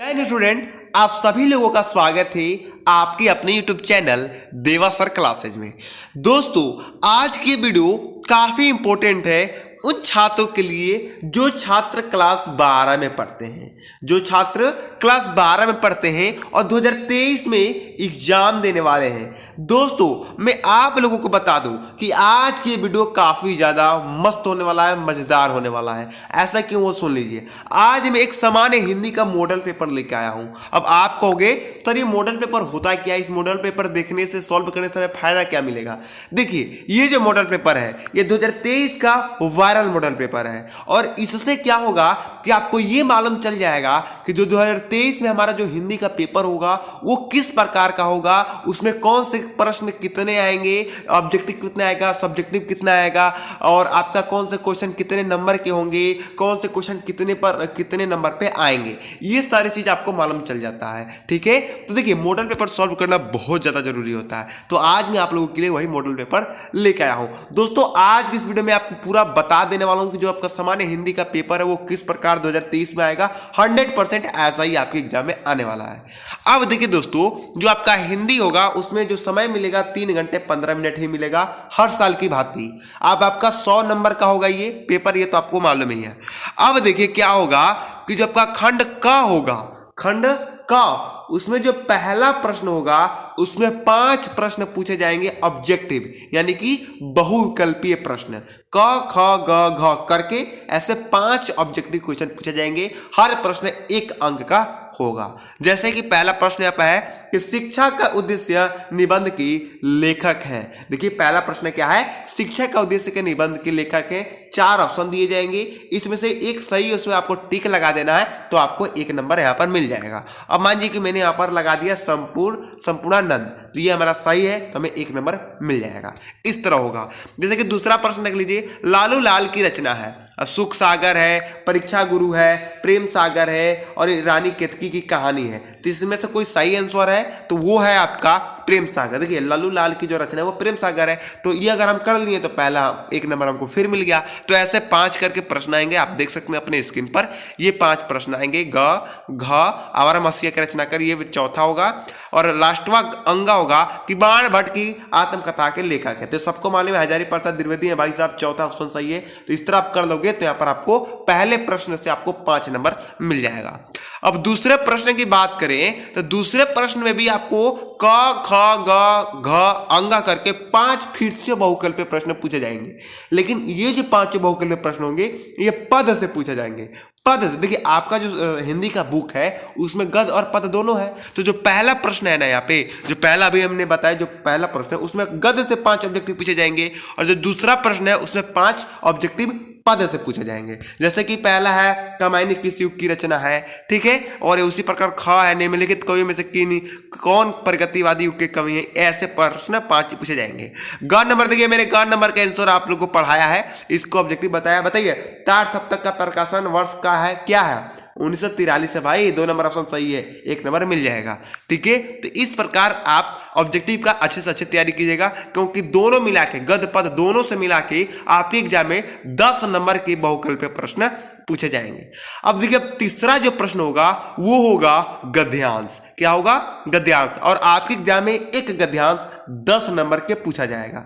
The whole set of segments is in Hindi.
जय स्टूडेंट, आप सभी लोगों का स्वागत है आपके अपने YouTube चैनल देवा सर क्लासेज में। दोस्तों, आज की वीडियो काफ़ी इम्पोर्टेंट है उन छात्रों के लिए जो छात्र क्लास 12 में पढ़ते हैं, और 2023 में एग्जाम देने वाले हैं। दोस्तों, मैं आप लोगों को बता दूं कि आज की वीडियो काफ़ी ज़्यादा मस्त होने वाला है, मज़ेदार होने वाला है। ऐसा क्यों, वो सुन लीजिए। आज मैं एक सामान्य हिंदी का मॉडल पेपर लेके आया हूं। अब आप कहोगे सर ये मॉडल पेपर होता क्या है, इस मॉडल पेपर देखने से, सॉल्व करने से हमें फायदा क्या मिलेगा। देखिए, ये जो मॉडल पेपर है ये 2023 का वायरल मॉडल पेपर है, और इससे क्या होगा कि आपको ये मालूम चल जाएगा कि जो 2023 में हमारा जो हिंदी का पेपर होगा वो किस प्रकार का होगा, उसमें कौन से प्रश्न कितने आएंगे, ऑब्जेक्टिव कितना आएगा, सब्जेक्टिव कितना आएगा, और आपका कौन से क्वेश्चन कितने नंबर के होंगे, कौन से क्वेश्चन कितने नंबर पे आएंगे। ये सारी चीज आपको मालूम चल जाता है। ठीक है, तो देखिए, मॉडल पेपर सॉल्व करना बहुत ज्यादा जरूरी होता है। तो आज मैं आप लोगों के लिए वही मॉडल पेपर लेकर आया हूं। दोस्तों, आज की इस वीडियो में आपको पूरा बता देने वाला हूं कि जो आपका सामान्य हिंदी का पेपर है वो किस प्रकार 2023 में आएगा। 100% ऐसा ही आपके एग्जाम में आने वाला है। अब देखिए दोस्तों, जो आपका हिंदी होगा उसमें जो समय मिलेगा 3 घंटे 15 मिनट ही मिलेगा, हर साल की भांति। अब आपका 100 नंबर का होगा ये पेपर, ये तो आपको मालूम ही है। अब देखिए क्या होगा कि जो आपका खंड क होगा, खंड क, उसमें जो पहला प्रश्न होगा उसमें 5 प्रश्न पूछे जाएंगे ऑब्जेक्टिव, यानी कि बहुविकल्पीय प्रश्न। क ख ग घ करके ऐसे 5 ऑब्जेक्टिव क्वेश्चन पूछे जाएंगे। हर प्रश्न 1 अंक का होगा। जैसे कि पहला प्रश्न यहाँ पे है कि शिक्षा का उद्देश्य निबंध की लेखक है। देखिए, पहला प्रश्न क्या है, शिक्षा का उद्देश्य के निबंध के लेखक है। 4 ऑप्शन दिए जाएंगे, इसमें से एक सही, उसमें आपको टिक लगा देना है तो आपको 1 नंबर यहाँ पर मिल जाएगा। अब मान लीजिए कि मैंने यहाँ पर लगा दिया संपूर्णानंद, तो ये हमारा सही है, तो हमें 1 नंबर मिल जाएगा। इस तरह होगा। जैसे कि दूसरा प्रश्न देख लीजिए, लालू लाल की रचना है, सुख सागर है, परीक्षा गुरु है, प्रेम सागर है, और रानी केतकी की कहानी है। तो इसमें से कोई सही आंसर है तो वो है आपका प्रेम सागर। देखिए, लालू लाल की जो रचना है वो प्रेम सागर है, तो ये अगर हम कर लिए तो पहला 1 नंबर हमको फिर मिल गया। तो ऐसे 5 करके प्रश्न आएंगे, आप देख सकते हैं अपने स्क्रीन पर। ये 5 प्रश्न आएंगे, ग घ, आवारा मसीहा की रचना कर, ये चौथा होगा। और लास्टवा अंगा होगा कि बाण भट्ट की आत्मकथा के लेखक है। तो सबको मालूम है हजारी प्रसाद द्विवेदी है भाई साहब, चौथा ऑप्शन सही है। तो इस तरह आप कर लोगे तो यहाँ पर आपको पहले प्रश्न से आपको 5 नंबर मिल जाएगा। अब दूसरे प्रश्न की बात करें तो दूसरे प्रश्न में भी आपको क ख ग घ अंगा करके 5 फिर से बहुकल्पीय प्रश्न पूछे जाएंगे। लेकिन ये जो 5 बहुकल्पीय प्रश्न होंगे ये पद से पूछे जाएंगे। पद से, देखिए आपका जो हिंदी का बुक है उसमें गद और पद दोनों है। तो जो पहला प्रश्न है ना, यहाँ पे जो पहला भी हमने बताया, जो पहला प्रश्न है उसमें गद से 5 ऑब्जेक्टिव पूछे जाएंगे, और जो दूसरा प्रश्न है उसमें 5 ऑब्जेक्टिव पद से पूछे जाएंगे। जैसे कि पहला है कमायनी किस युग की रचना है, ठीक है, और उसी प्रकार ख है निम्नलिखित कवियों में से कौन प्रगतिवादी युग के कवि है। ऐसे प्रश्न 5 पूछे जाएंगे। ग नंबर, देखिए मैंने ग नंबर का आंसर आप लोग को पढ़ाया है, इसको ऑब्जेक्टिव बताया। बताइए, तार सप्तक का प्रकाशन वर्ष का है, क्या है, 1943 है भाई। 2 नंबर ऑप्शन सही है, 1 नंबर मिल जाएगा। ठीक है, तो इस प्रकार आप ऑब्जेक्टिव का अच्छे से अच्छे तैयारी कीजिएगा, क्योंकि दोनों मिला के, गद पद दोनों से मिला के आपके एग्जाम में 10 नंबर के बहुकल्पीय प्रश्न पूछे जाएंगे। अब देखिए, तीसरा जो प्रश्न होगा वो होगा गद्यांश। क्या होगा, गद्यांश, और आपके एग्जाम में एक गद्यांश 10 नंबर के पूछा जाएगा।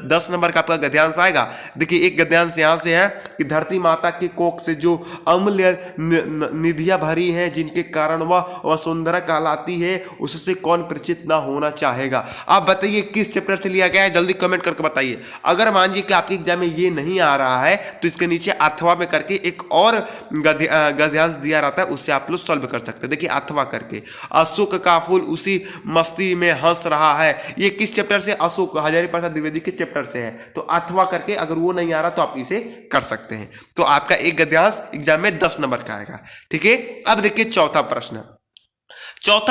10 नंबर का आपका गद्यांश आएगा। देखिए, एक गद्यांश यहाँ से है कि धरती माता के कोख से जो अमूल्य निधियां भरी हैं, जिनके कारण वह वसुंधरा कहलाती है, उससे कौन परिचित ना होना चाहेगा। आप बताइए किस चैप्टर से लिया गया है, जल्दी कमेंट करके बताइए। अगर मान लीजिए कि आपके एग्जाम में ये नहीं आ रहा है तो इसके नीचे अथवा में करके एक और गद्यांश दिया रहता है, उससे आप लोग सॉल्व कर सकते हैं। देखिए, अथवा करके, अशोक का फूल उसी मस्ती में हंस रहा है, ये किस चैप्टर से, अशोक हजारी प्रसाद द्विवेदी के चैप्टर से है। तो अथवा करके अगर वो नहीं आ रहा तो आप इसे कर सकते हैं। तो आपका एक गद्यांश एग्जाम में 10 नंबर का आएगा। ठीक है, अब देखिए चौथा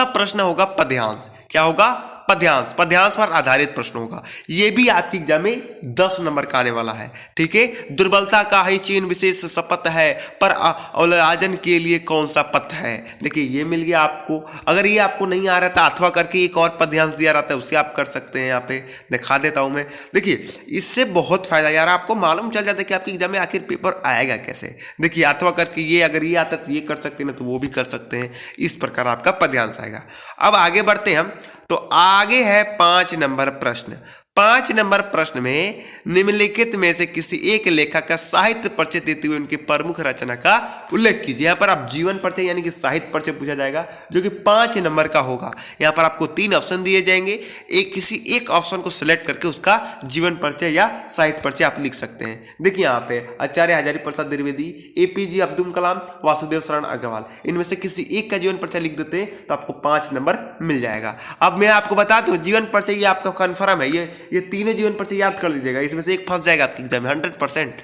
प्रश्न होगा पद्यांश। क्या होगा, पद्यांश, पद्यांश पर आधारित प्रश्न होगा। ये भी आपके एग्जाम में 10 नंबर का आने वाला है। ठीक है, दुर्बलता का ही चीन विशेष शपथ है, पर औलाजन के लिए कौन सा पथ है। देखिए ये मिल गया आपको। अगर ये आपको नहीं आ रहा था अथवा करके एक और पद्यांश दिया रहता है, उससे आप कर सकते हैं। यहाँ पे दिखा देता हूँ मैं। देखिए इससे बहुत फायदा यार, आपको मालूम चल जाता है कि आपके एग्जाम में आखिर पेपर आएगा कैसे। देखिए अथवा करके ये अगर ये आता है तो ये कर सकते हैं, ना तो वो भी कर सकते हैं। इस प्रकार आपका पद्यांश आएगा। अब आगे बढ़ते हैं हम, तो आगे है 5 नंबर प्रश्न। 5 नंबर प्रश्न में निम्नलिखित में से किसी एक लेखक का साहित्य परिचय देते हुए उनकी प्रमुख रचना का उल्लेख कीजिए। यहाँ पर आप जीवन परिचय यानी कि साहित्य परिचय पूछा जाएगा, जो कि 5 नंबर का होगा। यहाँ पर आपको 3 ऑप्शन दिए जाएंगे, किसी एक ऑप्शन को सिलेक्ट करके उसका जीवन परिचय या साहित्य परिचय आप लिख सकते हैं। देखिए यहाँ पे आचार्य हजारी प्रसाद द्विवेदी, APJ अब्दुल कलाम, वासुदेव शरण अग्रवाल, इनमें से किसी एक का जीवन परिचय लिख देते हैं तो आपको 5 नंबर मिल जाएगा। अब मैं आपको बता दूं जीवन परिचय ये आपका कन्फर्म है, ये तीनों जीवन परिचय याद कर लीजिएगा, इसमें से एक फंस जाएगा आपके एग्जाम में 100%।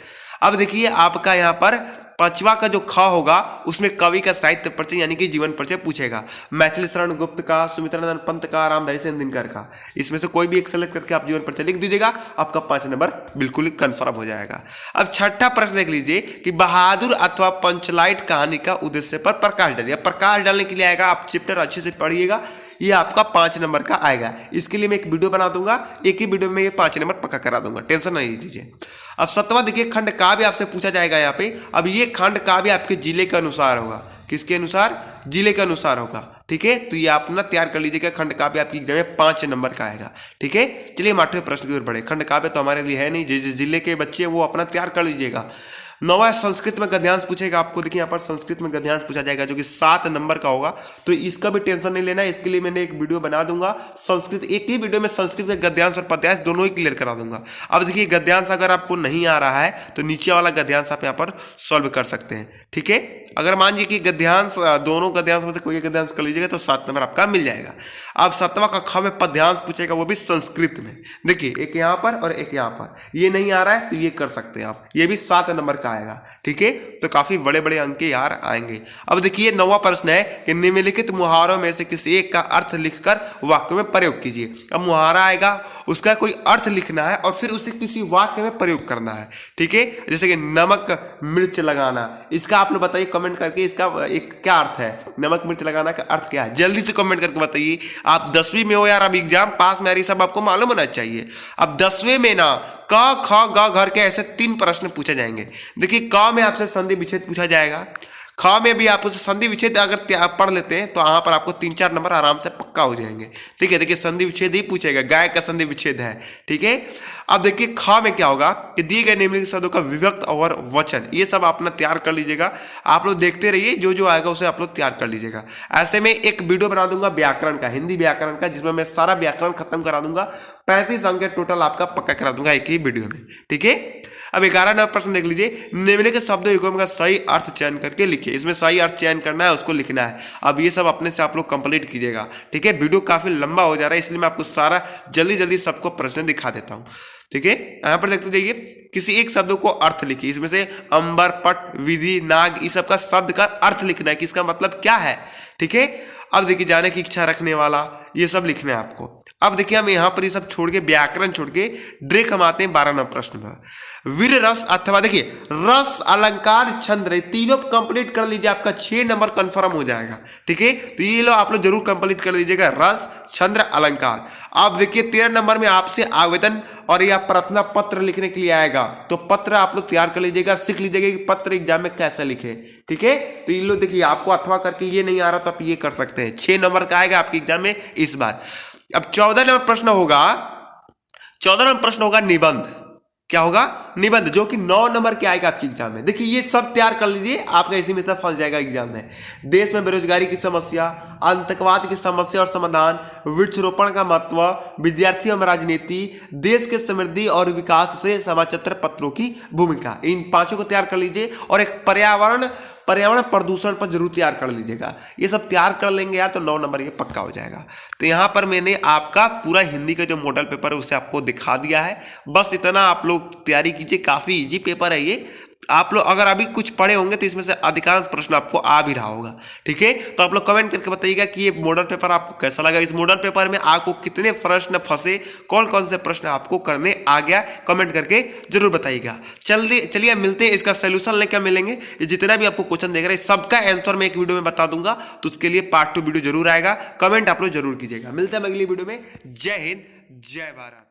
अब देखिए आपका यहाँ पर 5वां का जो ख होगा उसमें कवि का साहित्य परिचय यानी कि जीवन परिचय पूछेगा। मैथिली शरण गुप्त का, सुमित्रानंद पंत का, रामधारी सिंह दिनकर का, इसमें से कोई भी एक सेलेक्ट करके आप जीवन परिचय लिख दीजिएगा, आपका 5 नंबर बिल्कुल ही कंफर्म हो जाएगा। अब 6ठा प्रश्न देख लीजिए कि बहादुर अथवा पंचलाइट कहानी का उद्देश्य पर प्रकाश डालिए। प्रकाश डालने के लिए आएगा, आप चैप्टर अच्छे से पढ़िएगा, ये आपका 5 नंबर का आएगा। इसके लिए मैं एक वीडियो बना दूंगा, एक ही वीडियो में ये 5 नंबर पक्का करा दूंगा, टेंशन नहीं लीजिए। अब 7वां देखिए खंड काव्य आपसे पूछा जाएगा यहाँ पे। अब ये खंड काव्य आपके जिले के अनुसार होगा। किसके अनुसार? जिले के अनुसार होगा। ठीक है, तो ये आप ना तैयार कर लीजिएगा। खंड काव्य आपकी एग्जाम में 5 नंबर का आएगा। ठीक है, चलिए हम 8वें प्रश्न की ओर बढ़े। खंड काव्य तो हमारे लिए है नहीं, जिस जिले के बच्चे वो अपना तैयार कर लीजिएगा। 9वां संस्कृत में गद्यांश पूछेगा आपको। देखिए यहाँ पर संस्कृत में गद्यांश पूछा जाएगा, जो कि 7 नंबर का होगा। तो इसका भी टेंशन नहीं लेना है, इसके लिए मैंने एक वीडियो बना दूंगा संस्कृत, एक ही वीडियो में संस्कृत में गद्यांश और पद्यांश दोनों ही क्लियर करा दूंगा। अब देखिए गद्यांश अगर आपको नहीं आ रहा है तो नीचे वाला गद्यांश आप यहाँ पर सॉल्व कर सकते हैं। ठीक है, अगर मान लीजिए कि गद्यांश दोनों गद्यांश में से कोई एक गद्यांश कर लीजिएगा तो 7 नंबर आपका मिल जाएगा। अब 7वां का ख में पद्यांश पूछेगा, वो भी संस्कृत में। देखिए एक यहाँ पर और एक यहाँ पर, ये नहीं आ रहा है तो ये कर सकते हैं आप, ये भी 7 नंबर का आएगा। ठीक है, तो काफी बड़े बड़े अंक यार आएंगे। अब देखिए 9वां प्रश्न है कि निम्नलिखित मुहावरों में से किसी एक का अर्थ लिखकर वाक्य में प्रयोग कीजिए। अब मुहावरा आएगा, उसका कोई अर्थ लिखना है और फिर उसे किसी वाक्य में प्रयोग करना है। ठीक है, जैसे कि नमक मिर्च लगाना, इसका आप लोग बताइए कमेंट करके, इसका एक क्या अर्थ है? नमक मिर्च लगाना का अर्थ क्या है? जल्दी से कमेंट करके बताइए। आप 10वीं में हो यार, अब एग्जाम पास में आ रही, सब आपको मालूम होना चाहिए। अब 10वें में ना क ख ग घर के ऐसे 3 प्रश्न पूछे जाएंगे। देखिए क में आपसे संधि विच्छेद पूछा जाएगा, ख में भी आप उसे संधि विच्छेद अगर पढ़ लेते हैं तो यहाँ पर आपको 3-4 नंबर आराम से पक्का हो जाएंगे। ठीक है, देखिए संधि विच्छेद ही पूछेगा, गाय का संधि विच्छेद है। ठीक है, अब देखिए ख में क्या होगा कि दिए गए निम्नलिखित शब्दों का विभक्त और वचन, ये सब अपना तैयार कर लीजिएगा। आप लोग देखते रहिए, जो जो आएगा उसे आप लोग तैयार कर लीजिएगा। ऐसे में एक वीडियो बना दूंगा व्याकरण का, हिंदी व्याकरण का, जिसमें मैं सारा व्याकरण खत्म करा दूंगा। 35 अंक टोटल आपका पक्का करा दूंगा एक ही वीडियो में। ठीक है, अब 11 नंबर प्रश्न देख लीजिए। निम्नलिखित शब्दों युग्म का सही अर्थ चयन करके लिखिए। इसमें सही अर्थ चयन करना है, उसको लिखना है। अब ये सब अपने से आप लोग कंप्लीट कीजिएगा। ठीक है, वीडियो काफी लंबा हो जा रहा है, इसलिए मैं आपको सारा जल्दी जल्दी सबको प्रश्न दिखा देता हूँ। ठीक है, यहाँ पर देखते जाइए, किसी एक शब्द को अर्थ लिखिए। इसमें से अंबर, पट, विधि, नाग, इस सब का शब्द का अर्थ लिखना है कि इसका मतलब क्या है। ठीक है, अब देखिए जाने की इच्छा रखने वाला, ये सब लिखना है आपको। अब देखिए हम यहाँ पर ये सब छोड़ के, व्याकरण छोड़ के डायरेक्ट हम आते हैं 12 नंबर प्रश्न पर। वीर रस अथवा देखिए रस, अलंकार, छंद, तीनों कंप्लीट कर लीजिए, आपका 6 नंबर कंफर्म हो जाएगा। ठीक है, तो ये लो आप लोग जरूर कंप्लीट कर लीजिएगा, रस, छंद, अलंकार। अब देखिए 13 नंबर में आपसे आवेदन और या प्रार्थना पत्र लिखने के लिए आएगा, तो पत्र आप लोग तैयार कर लीजिएगा, सीख लीजिएगा कि पत्र एग्जाम में कैसे लिखे। ठीक है, तो ये लोग देखिए आपको अथवा करके ये नहीं आ रहा तो आप ये कर सकते हैं। 6 नंबर का आएगा आपके एग्जाम में इस बार। अब 14 नंबर प्रश्न होगा, 14 नंबर प्रश्न होगा निबंध। क्या होगा? निबंध, जो कि 9 नंबर के आएगा आपके एग्जाम में। देखिए ये सब तैयार कर लीजिए, आपका इसी में से फंस जाएगा एग्जाम में। देश में बेरोजगारी की समस्या, आतंकवाद की समस्या और समाधान, वृक्षरोपण का महत्व, विद्यार्थी एवं राजनीति, देश के समृद्धि और विकास से समाचार पत्रों की भूमिका, इन 5 को तैयार कर लीजिए। और एक पर्यावरण प्रदूषण पर जरूर तैयार कर लीजिएगा। ये सब तैयार कर लेंगे यार तो 9 नंबर ये पक्का हो जाएगा। तो यहाँ पर मैंने आपका पूरा हिंदी का जो मॉडल पेपर है उसे आपको दिखा दिया है। बस इतना आप लोग तैयारी कीजिए, काफ़ी इजी पेपर है ये, आप लोग अगर अभी कुछ पढ़े होंगे तो इसमें से अधिकांश प्रश्न आपको आ भी रहा होगा। ठीक है, तो आप लोग कमेंट करके बताइएगा कि ये मॉडल पेपर आपको कैसा लगा, इस मॉडल पेपर में आपको कितने प्रश्न फंसे, कौन कौन से प्रश्न आपको करने आ गया, कमेंट करके जरूर बताइएगा। चलिए मिलते हैं, इसका सोल्यूशन लेकर मिलेंगे। ये जितना भी आपको क्वेश्चन देख रहे हैं सबका आंसर मैं एक वीडियो में बता दूंगा, तो उसके लिए पार्ट 2 वीडियो जरूर आएगा। कमेंट आप लोग जरूर कीजिएगा। मिलते हैं अगली वीडियो में। जय हिंद, जय भारत।